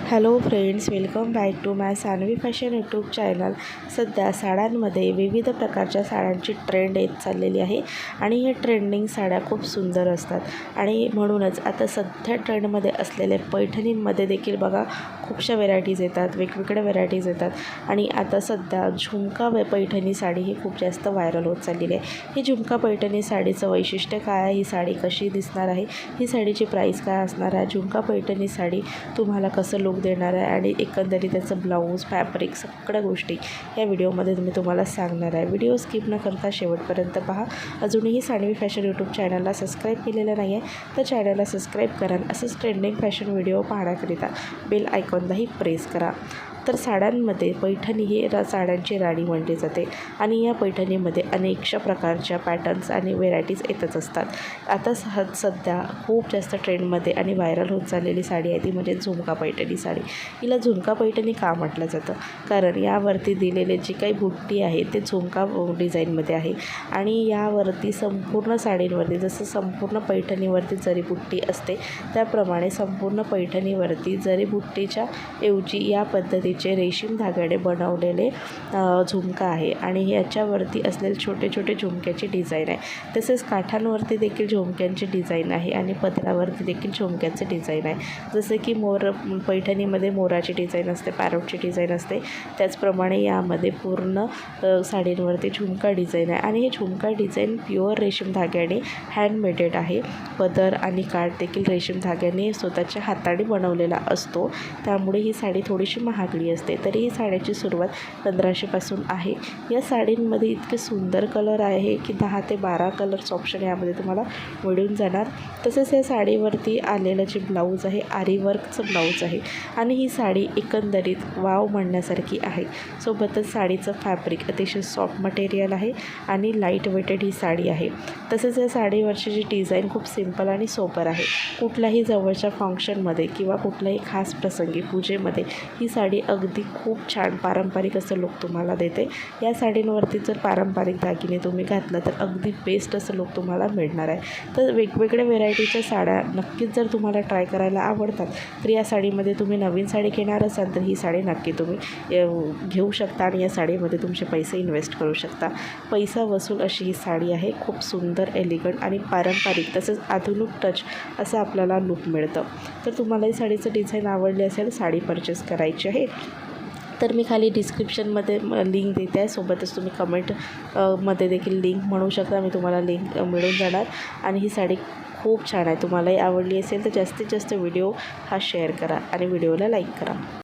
Hello friends, welcome back to my Saanvi fashion YouTube channel. सध्या साड्यांमध्ये विविध प्रकारच्या साड्यांची ट्रेंड येत चाललेली आहे आणि हे ट्रेंडिंग साड्या खूप सुंदर असतात आणि म्हणूनच आता सध्या ट्रेंडमध्ये असलेले पैठणींमध्ये देखील बघा खूपशा व्हेरायटीज येतात, वेगवेगळ्या व्हेरायटीज येतात आणि आता सध्या झुमका पैठणी साडी ही खूप जास्त व्हायरल होत चाललेली आहे। ही झुमका पैठणी साडीचं वैशिष्ट्य काय आहे, ही साडी कशी दिसणार आहे, ही साडीची प्राईस काय असणार आहे, झुमका पैठणी साडी तुम्हाला कसं लुक देणार आहे आणि एकंदरीत त्याचं ब्लाऊज, फॅब्रिक सगळ्या गोष्टी या व्हिडिओमध्ये मी तुम्हाला सांगणार आहे। व्हिडिओ स्किप न करता शेवटपर्यंत पहा। अजूनही सानवी फॅशन यूट्यूब चॅनलला सबस्क्राईब केलेलं नाही आहे तर चॅनलला सबस्क्राईब करा। असंच ट्रेंडिंग फॅशन व्हिडिओ पाहण्याकरिता बेल आयकॉनलाही प्रेस करा। तर साड्यांमध्ये पैठणी ही साड्यांची राणी म्हटली जाते आणि या पैठणीमध्ये अनेकशा प्रकारच्या पॅटर्न्स आणि व्हेरायटीज येतच असतात। आता सध्या खूप जास्त ट्रेंडमध्ये आणि व्हायरल होत चाललेली साडी आहे ती म्हणजे झुमका पैठणी साडी। हिला झुमका पैठणी का म्हटलं जातं, कारण यावरती दिलेले जी काही बुट्टी आहे ते झुमका डिझाईनमध्ये आहे आणि यावरती संपूर्ण साडींवरती जसं संपूर्ण पैठणीवरती जरी बुट्टी असते त्याप्रमाणे संपूर्ण पैठणीवरती जरी बुट्टीच्या ऐवजी या पद्धतीचे रेशीम धाग्याने बनवलेले झुमका आहे आणि याच्यावरती असलेले छोटे छोटे झुमक्याची डिझाईन आहे। तसेच काठांवरती देखील झुमक्यांची डिझाईन आहे आणि पदरावरती देखील झुमक्यांचे डिझाईन आहे। जसे की पैठणीमध्ये मोराची डिझाईन असते, पॅरोटची डिझाईन असते, त्याचप्रमाणे यामध्ये पूर्ण साडींवरती झुमका डिझाईन आहे आणि हे झुमका डिझाईन प्युअर रेशीम धाग्याने हँडमेडेड आहे। पदर आणि काठ देखील रेशीम धाग्याने स्वतःच्या हाताने बनवलेला असतो, त्यामुळे ही साडी थोडीशी महागडी असते। तरी ही साडीची सुरुवात 1500 पासून आहे। या साडींमध्ये इतके सुंदर कलर आहे की 10 ते 12 कलर्स ऑप्शन यामध्ये तुम्हाला मिळून जाणार। तसेच या साडीवरती आलेलं जे ब्लाऊज आहे आरी वर्कचं ब्लाऊज आहे आणि ही साडी एकंदरीत वाव म्हणण्यासारखी आहे। सोबतच साडीचं फॅब्रिक अतिशय सॉफ्ट मटेरियल आहे आणि लाईट वेटेड ही साडी आहे। तसेच या साडीवरची जी डिझाईन खूप सिंपल आणि सोबर आहे। कुठल्याही जवळच्या फंक्शनमध्ये किंवा कुठल्याही खास प्रसंगी पूजेमध्ये ही साडी अगदी खूप छान पारंपरिक असं लुक तुम्हाला देते। या साडींवरती जर पारंपरिक दागिने तुम्ही घातला तर अगदी बेस्ट असं लुक तुम्हाला मिळणार आहे। तर वेगवेगळ्या व्हेरायटीच्या साड्या नक्कीच जर तुम्हाला ट्राय करायला आवडतात तर या साडीमध्ये तुम्ही नवीन साडी घेणार असाल तर ही साडी नक्की तुम्ही घेऊ शकता आणि या साडीमध्ये तुमचे पैसे इन्व्हेस्ट करू शकता। पैसा वसूल अशी ही साडी आहे। खूप सुंदर, एलिगंट आणि पारंपरिक तसेच आधुनिक टच असं आपल्याला लुक मिळतं। तर तुम्हाला ही साडीचं डिझाईन आवडली असेल, साडी परचेस करायची आहे तर मी खाली डिस्क्रिप्शनमध्ये लिंक देते आहे, सोबतच तुम्ही कमेंट मध्ये देखील लिंक म्हणू शकता, मी तुम्हाला लिंक मिळून जाणार। आणि ही साडी खूप छान आहे। तुम्हालाही आवडली असेल तर जास्तीत जास्त व्हिडिओ हा शेअर करा आणि व्हिडिओला लाईक करा।